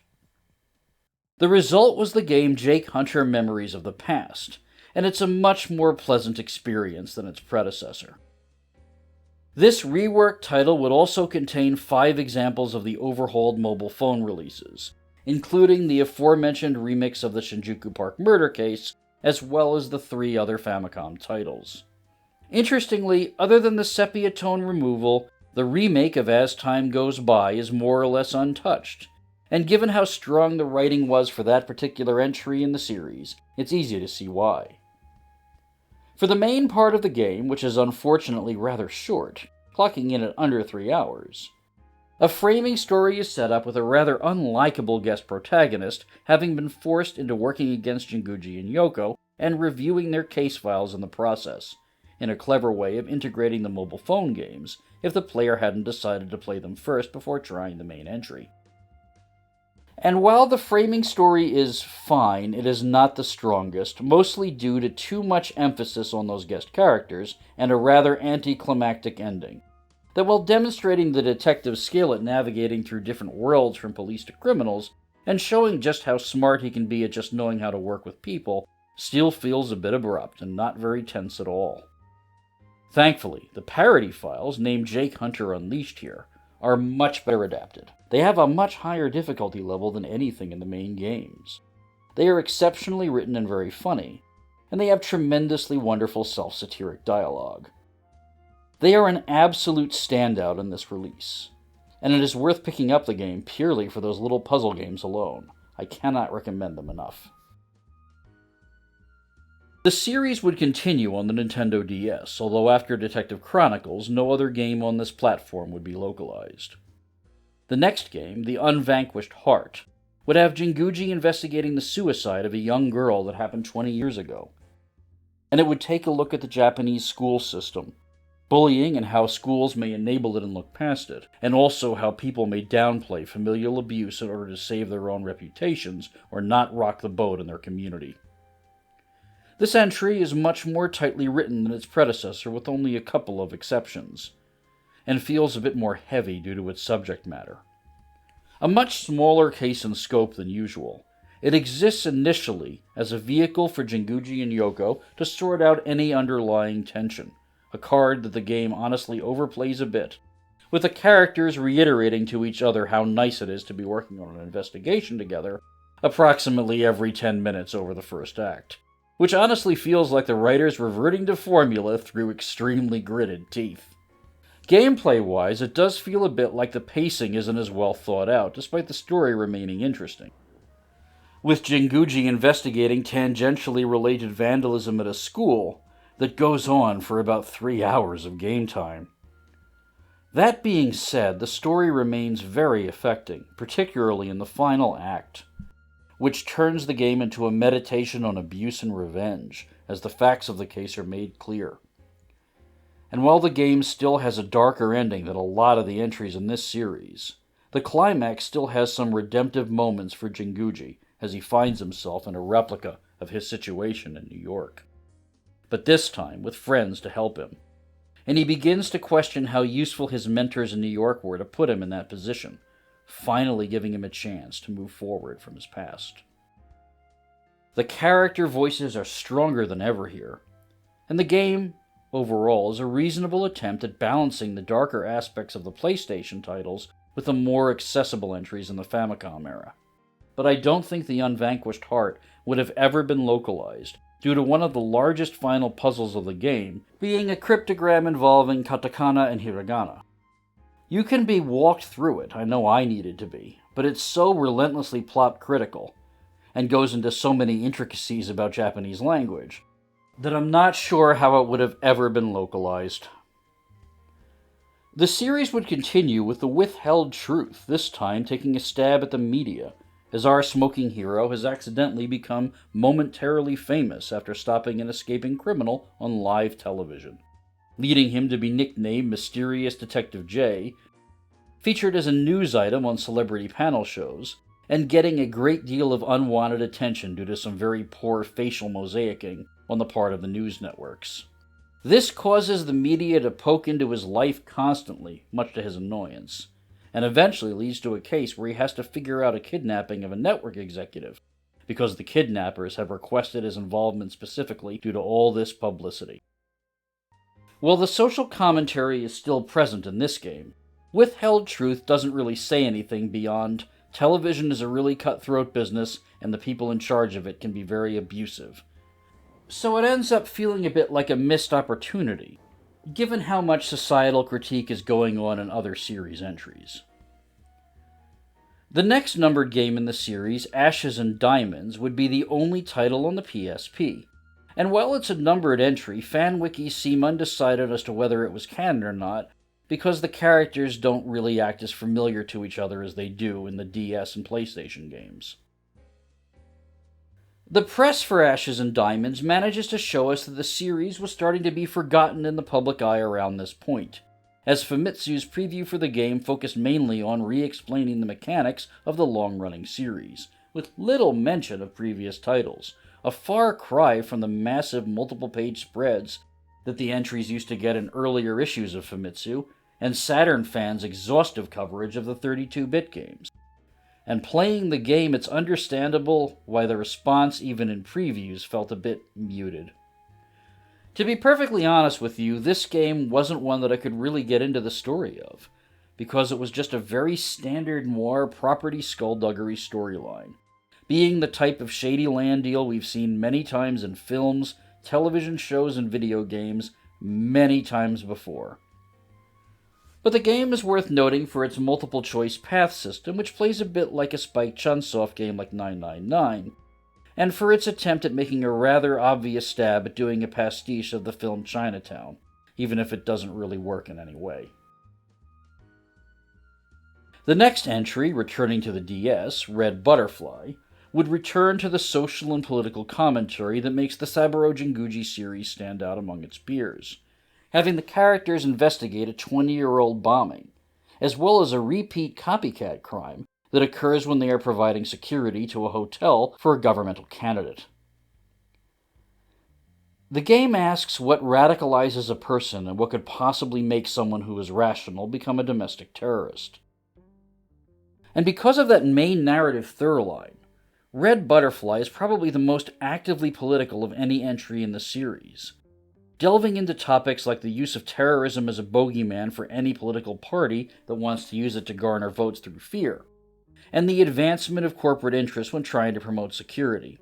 The result was the game Jake Hunter Memories of the Past, and it's a much more pleasant experience than its predecessor. This reworked title would also contain 5 examples of the overhauled mobile phone releases, including the aforementioned remix of the Shinjuku Park murder case, as well as the 3 other Famicom titles. Interestingly, other than the sepia tone removal, the remake of As Time Goes By is more or less untouched, and given how strong the writing was for that particular entry in the series, it's easy to see why. For the main part of the game, which is unfortunately rather short, clocking in at under 3 hours, a framing story is set up with a rather unlikable guest protagonist having been forced into working against Jinguji and Yoko and reviewing their case files in the process, in a clever way of integrating the mobile phone games if the player hadn't decided to play them first before trying the main entry. And while the framing story is fine, it is not the strongest, mostly due to too much emphasis on those guest characters and a rather anticlimactic ending, that while demonstrating the detective's skill at navigating through different worlds from police to criminals, and showing just how smart he can be at just knowing how to work with people, still feels a bit abrupt and not very tense at all. Thankfully, the parody files, named Jake Hunter Unleashed here, are much better adapted. They have a much higher difficulty level than anything in the main games. They are exceptionally written and very funny, and they have tremendously wonderful self-satiric dialogue. They are an absolute standout in this release, and it is worth picking up the game purely for those little puzzle games alone. I cannot recommend them enough. The series would continue on the Nintendo DS, although after Detective Chronicles, no other game on this platform would be localized. The next game, The Unvanquished Heart, would have Jinguji investigating the suicide of a young girl that happened 20 years ago. And it would take a look at the Japanese school system, bullying and how schools may enable it and look past it, and also how people may downplay familial abuse in order to save their own reputations or not rock the boat in their community. This entry is much more tightly written than its predecessor, with only a couple of exceptions, and feels a bit more heavy due to its subject matter. A much smaller case in scope than usual, it exists initially as a vehicle for Jinguji and Yoko to sort out any underlying tension, a card that the game honestly overplays a bit, with the characters reiterating to each other how nice it is to be working on an investigation together approximately every 10 minutes over the first act, which honestly feels like the writers reverting to formula through extremely gritted teeth. Gameplay-wise, it does feel a bit like the pacing isn't as well thought out, despite the story remaining interesting, with Jinguji investigating tangentially related vandalism at a school that goes on for about 3 hours of game time. That being said, the story remains very affecting, particularly in the final act, which turns the game into a meditation on abuse and revenge, as the facts of the case are made clear. And while the game still has a darker ending than a lot of the entries in this series, the climax still has some redemptive moments for Jinguji, as he finds himself in a replica of his situation in New York. But this time with friends to help him. And he begins to question how useful his mentors in New York were to put him in that position, finally giving him a chance to move forward from his past. The character voices are stronger than ever here, and the game, overall, is a reasonable attempt at balancing the darker aspects of the PlayStation titles with the more accessible entries in the Famicom era. But I don't think The Unvanquished Heart would have ever been localized, due to one of the largest final puzzles of the game being a cryptogram involving katakana and hiragana. You can be walked through it, I know I needed to be, but it's so relentlessly plot critical, and goes into so many intricacies about Japanese language, that I'm not sure how it would have ever been localized. The series would continue with The Withheld Truth, this time taking a stab at the media, as our smoking hero has accidentally become momentarily famous after stopping an escaping criminal on live television, leading him to be nicknamed Mysterious Detective J, featured as a news item on celebrity panel shows, and getting a great deal of unwanted attention due to some very poor facial mosaicing on the part of the news networks. This causes the media to poke into his life constantly, much to his annoyance, and eventually leads to a case where he has to figure out a kidnapping of a network executive, because the kidnappers have requested his involvement specifically due to all this publicity. While the social commentary is still present in this game, Withheld Truth doesn't really say anything beyond television is a really cutthroat business and the people in charge of it can be very abusive. So it ends up feeling a bit like a missed opportunity, given how much societal critique is going on in other series entries. The next numbered game in the series, Ashes and Diamonds, would be the only title on the PSP, and while it's a numbered entry, fan wikis seem undecided as to whether it was canon or not, because the characters don't really act as familiar to each other as they do in the DS and PlayStation games. The press for Ashes and Diamonds manages to show us that the series was starting to be forgotten in the public eye around this point, as Famitsu's preview for the game focused mainly on re-explaining the mechanics of the long-running series, with little mention of previous titles, a far cry from the massive multiple-page spreads that the entries used to get in earlier issues of Famitsu, and Saturn fans' exhaustive coverage of the 32-bit games. And playing the game, it's understandable why the response, even in previews, felt a bit muted. To be perfectly honest with you, this game wasn't one that I could really get into the story of, because it was just a very standard noir property skullduggery storyline, being the type of shady land deal we've seen many times in films, television shows, and video games many times before. But the game is worth noting for its multiple-choice path system, which plays a bit like a Spike Chunsoft game like 999, and for its attempt at making a rather obvious stab at doing a pastiche of the film Chinatown, even if it doesn't really work in any way. The next entry, returning to the DS, Red Butterfly, would return to the social and political commentary that makes the Saburo Jinguji series stand out among its peers, having the characters investigate a 20-year-old bombing, as well as a repeat copycat crime that occurs when they are providing security to a hotel for a governmental candidate. The game asks what radicalizes a person and what could possibly make someone who is rational become a domestic terrorist. And because of that main narrative throughline, Red Butterfly is probably the most actively political of any entry in the series, delving into topics like the use of terrorism as a bogeyman for any political party that wants to use it to garner votes through fear, and the advancement of corporate interests when trying to promote security,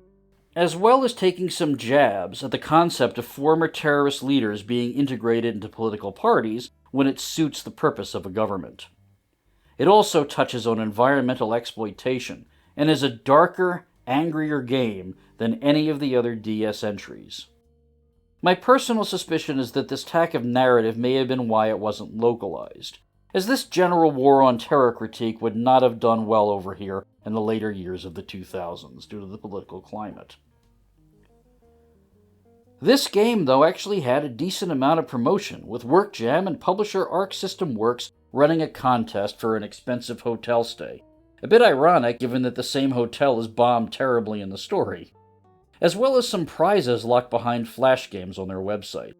as well as taking some jabs at the concept of former terrorist leaders being integrated into political parties when it suits the purpose of a government. It also touches on environmental exploitation, and is a darker, angrier game than any of the other DS entries. My personal suspicion is that this tack of narrative may have been why it wasn't localized, as this general war on terror critique would not have done well over here in the later years of the 2000s due to the political climate. This game, though, actually had a decent amount of promotion, with WorkJam and publisher Arc System Works running a contest for an expensive hotel stay. A bit ironic given that the same hotel is bombed terribly in the story, as well as some prizes locked behind flash games on their website.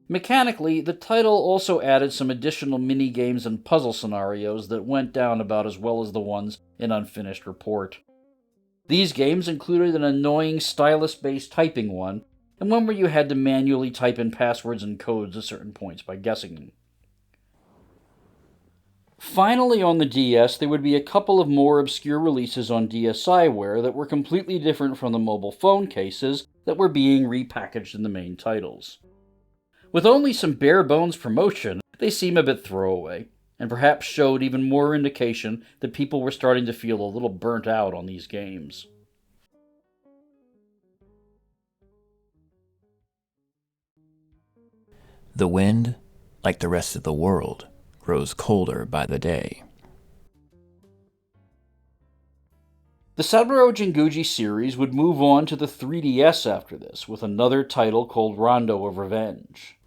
Mechanically, the title also added some additional mini-games and puzzle scenarios that went down about as well as the ones in Unfinished Report. These games included an annoying stylus-based typing one, and one where you had to manually type in passwords and codes at certain points by guessing them. Finally, on the DS, there would be a couple of more obscure releases on DSiWare that were completely different from the mobile phone cases that were being repackaged in the main titles. With only some bare-bones promotion, they seem a bit throwaway, and perhaps showed even more indication that people were starting to feel a little burnt out on these games. The wind, like the rest of the world, grows colder by the day. The Saburo Jinguji series would move on to the 3DS after this, with another title called Rondo of Revenge.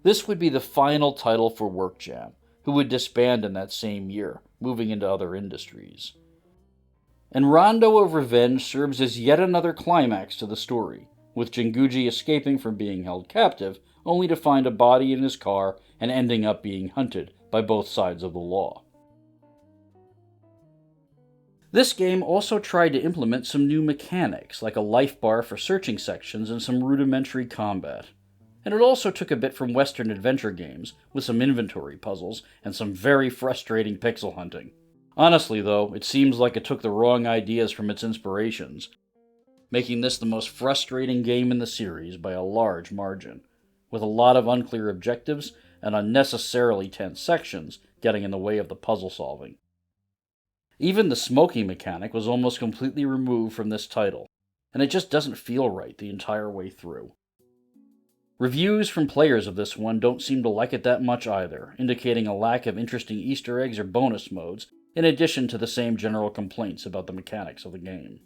This would be the final title for WorkJam, who would disband in that same year, moving into other industries. And Rondo of Revenge serves as yet another climax to the story, with Jinguji escaping from being held captive, only to find a body in his car and ending up being hunted by both sides of the law. This game also tried to implement some new mechanics, like a life bar for searching sections and some rudimentary combat. And it also took a bit from Western adventure games, with some inventory puzzles and some very frustrating pixel hunting. Honestly, though, it seems like it took the wrong ideas from its inspirations, making this the most frustrating game in the series by a large margin, with a lot of unclear objectives and unnecessarily tense sections getting in the way of the puzzle solving. Even the smoking mechanic was almost completely removed from this title, and it just doesn't feel right the entire way through. Reviews from players of this one don't seem to like it that much either, indicating a lack of interesting Easter eggs or bonus modes, in addition to the same general complaints about the mechanics of the game.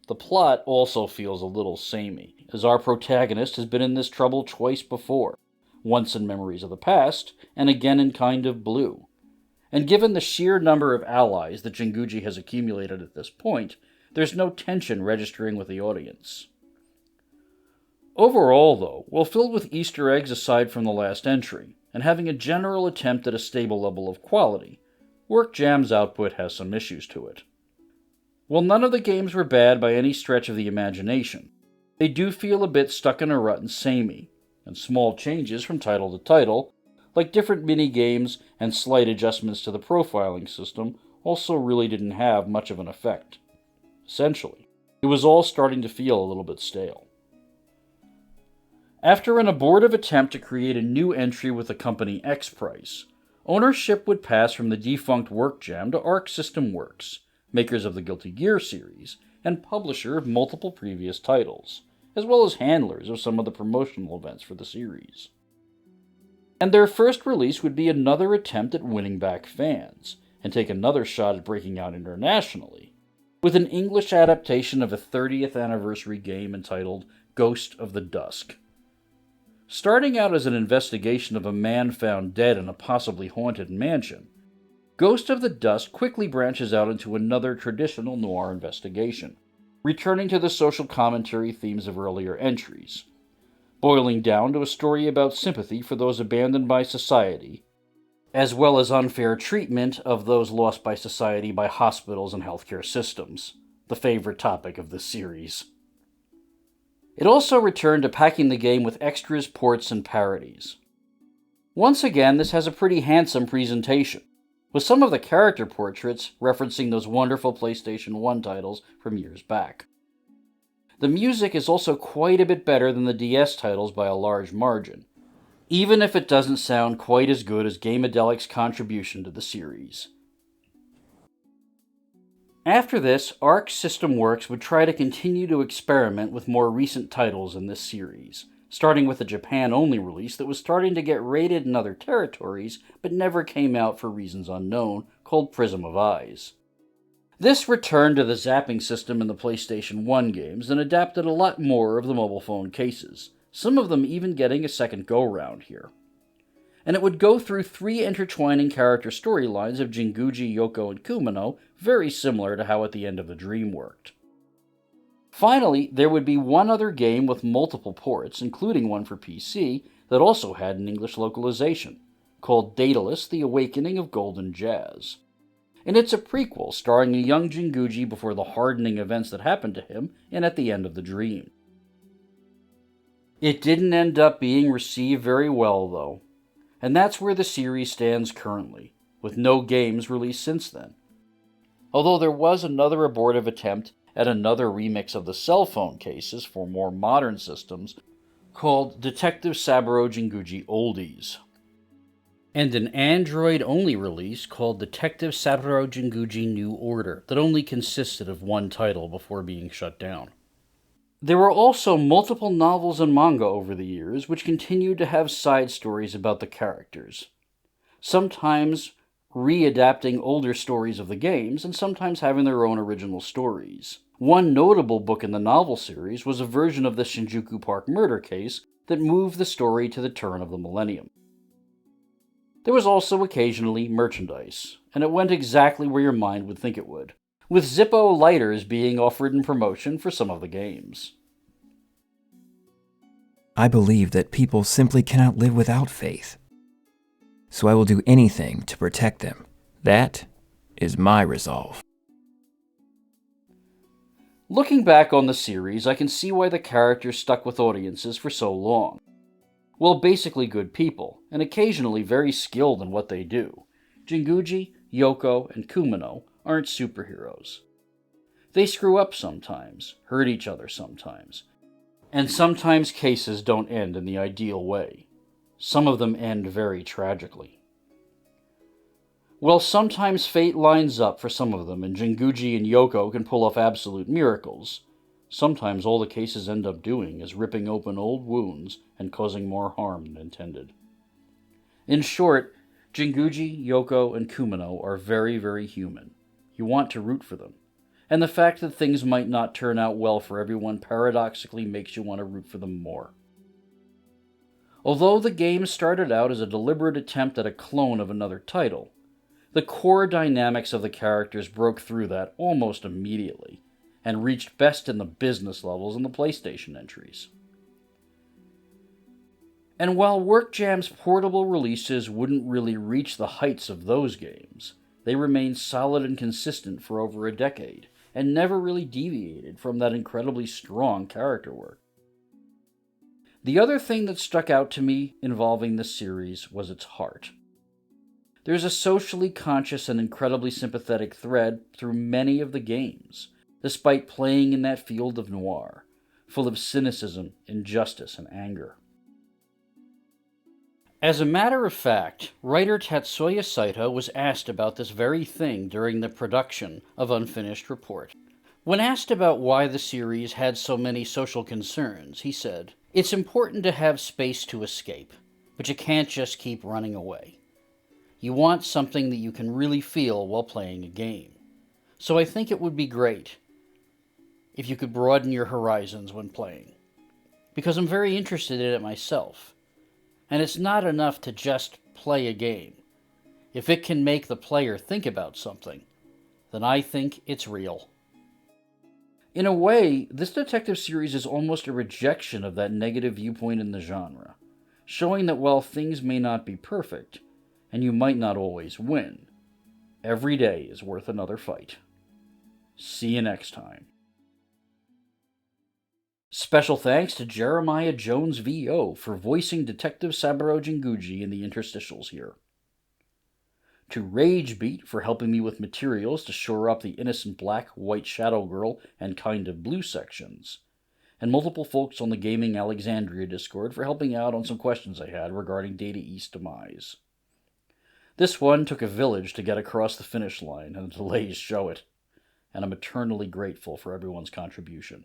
The plot also feels a little samey, as our protagonist has been in this trouble twice before, once in Memories of the Past, and again in Kind of Blue. And given the sheer number of allies that Jinguji has accumulated at this point, there's no tension registering with the audience. Overall, though, while filled with Easter eggs aside from the last entry, and having a general attempt at a stable level of quality, WorkJam's output has some issues to it. While none of the games were bad by any stretch of the imagination, they do feel a bit stuck in a rut and samey, and small changes from title to title, like different mini-games and slight adjustments to the profiling system, also really didn't have much of an effect. Essentially, it was all starting to feel a little bit stale. After an abortive attempt to create a new entry with the company X Price, ownership would pass from the defunct WorkJam to Arc System Works, makers of the Guilty Gear series, and publisher of multiple previous titles, as well as handlers of some of the promotional events for the series. And their first release would be another attempt at winning back fans, and take another shot at breaking out internationally, with an English adaptation of a 30th anniversary game entitled Ghost of the Dusk. Starting out as an investigation of a man found dead in a possibly haunted mansion, Ghost of the Dusk quickly branches out into another traditional noir investigation, returning to the social commentary themes of earlier entries, boiling down to a story about sympathy for those abandoned by society, as well as unfair treatment of those lost by society by hospitals and healthcare systems, the favorite topic of this series. It also returned to packing the game with extras, ports, and parodies. Once again, this has a pretty handsome presentation, with some of the character portraits referencing those wonderful PlayStation 1 titles from years back. The music is also quite a bit better than the DS titles by a large margin, even if it doesn't sound quite as good as Gamedelic's contribution to the series. After this, Arc System Works would try to continue to experiment with more recent titles in this series, starting with a Japan-only release that was starting to get rated in other territories, but never came out for reasons unknown, called Prism of Eyes. This returned to the zapping system in the PlayStation 1 games and adapted a lot more of the mobile phone cases, some of them even getting a second go-round here. And it would go through 3 intertwining character storylines of Jinguji, Yoko, and Kumino, very similar to how At the End of the Dream worked. Finally, there would be one other game with multiple ports, including one for PC, that also had an English localization, called Daedalus: The Awakening of Golden Jazz. And it's a prequel starring a young Jinguji before the hardening events that happened to him in At the End of the Dream. It didn't end up being received very well, though. And that's where the series stands currently, with no games released since then. Although there was another abortive attempt at another remix of the cell phone cases for more modern systems called Detective Saburo Jinguji Oldies, and an Android-only release called Detective Saburo Jinguji New Order that only consisted of one title before being shut down. There were also multiple novels and manga over the years which continued to have side stories about the characters, sometimes readapting older stories of the games and sometimes having their own original stories. One notable book in the novel series was a version of the Shinjuku Park murder case that moved the story to the turn of the millennium. There was also occasionally merchandise, and it went exactly where your mind would think it would, with Zippo lighters being offered in promotion for some of the games. I believe that people simply cannot live without faith. So I will do anything to protect them. That is my resolve. Looking back on the series, I can see why the characters stuck with audiences for so long. Well, basically good people, and occasionally very skilled in what they do. Jinguji, Yoko, and Kumino aren't superheroes. They screw up sometimes, hurt each other sometimes, and sometimes cases don't end in the ideal way. Some of them end very tragically. Well, sometimes fate lines up for some of them, and Jinguji and Yoko can pull off absolute miracles. Sometimes all the cases end up doing is ripping open old wounds and causing more harm than intended. In short, Jinguji, Yoko, and Kumino are very, very human. You want to root for them. And the fact that things might not turn out well for everyone paradoxically makes you want to root for them more. Although the game started out as a deliberate attempt at a clone of another title, the core dynamics of the characters broke through that almost immediately, and reached best in the business levels in the PlayStation entries. And while WorkJam's portable releases wouldn't really reach the heights of those games, they remained solid and consistent for over a decade, and never really deviated from that incredibly strong character work. The other thing that stuck out to me involving this series was its heart. There's a socially conscious and incredibly sympathetic thread through many of the games, despite playing in that field of noir, full of cynicism, injustice, and anger. As a matter of fact, writer Tatsuya Saito was asked about this very thing during the production of Unfinished Report. When asked about why the series had so many social concerns, he said, "It's important to have space to escape, but you can't just keep running away. You want something that you can really feel while playing a game. So I think it would be great if you could broaden your horizons when playing, because I'm very interested in it myself. And it's not enough to just play a game. If it can make the player think about something, then I think it's real. In a way, this detective series is almost a rejection of that negative viewpoint in the genre, showing that while things may not be perfect, and you might not always win, every day is worth another fight. See you next time. Special thanks to Jeremiah Jones VO for voicing Detective Saburo Jinguji in the interstitials here. To Ragebeat for helping me with materials to shore up the Innocent Black, White Shadow Girl, and Kind of Blue sections. And multiple folks on the Gaming Alexandria Discord for helping out on some questions I had regarding Data East's demise. This one took a village to get across the finish line, and the delays show it. And I'm eternally grateful for everyone's contribution.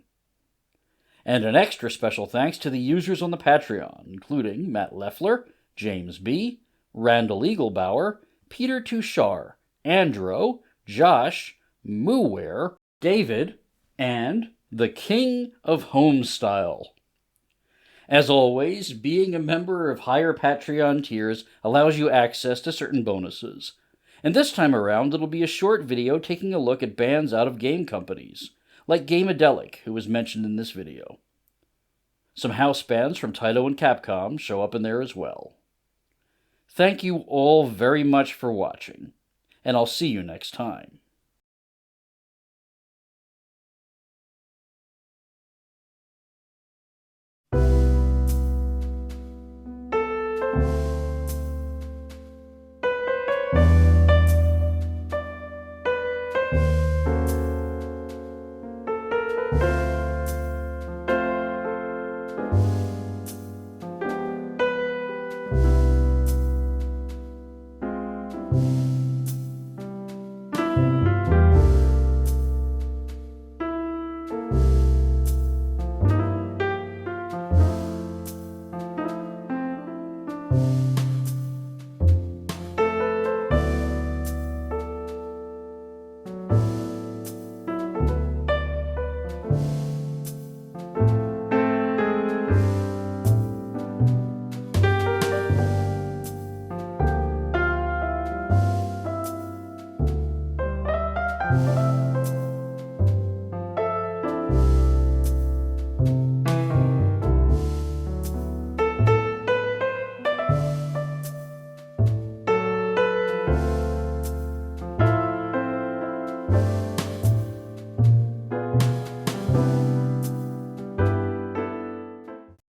And an extra special thanks to the users on the Patreon, including Matt Leffler, James B., Randall Eaglebauer, Peter Touchard, Andro, Josh, Mooware, David, and the King of Homestyle. As always, being a member of higher Patreon tiers allows you access to certain bonuses. And this time around, it'll be a short video taking a look at bands out of game companies, like Gameadelic, who was mentioned in this video. Some house bands from Taito and Capcom show up in there as well. Thank you all very much for watching, and I'll see you next time. you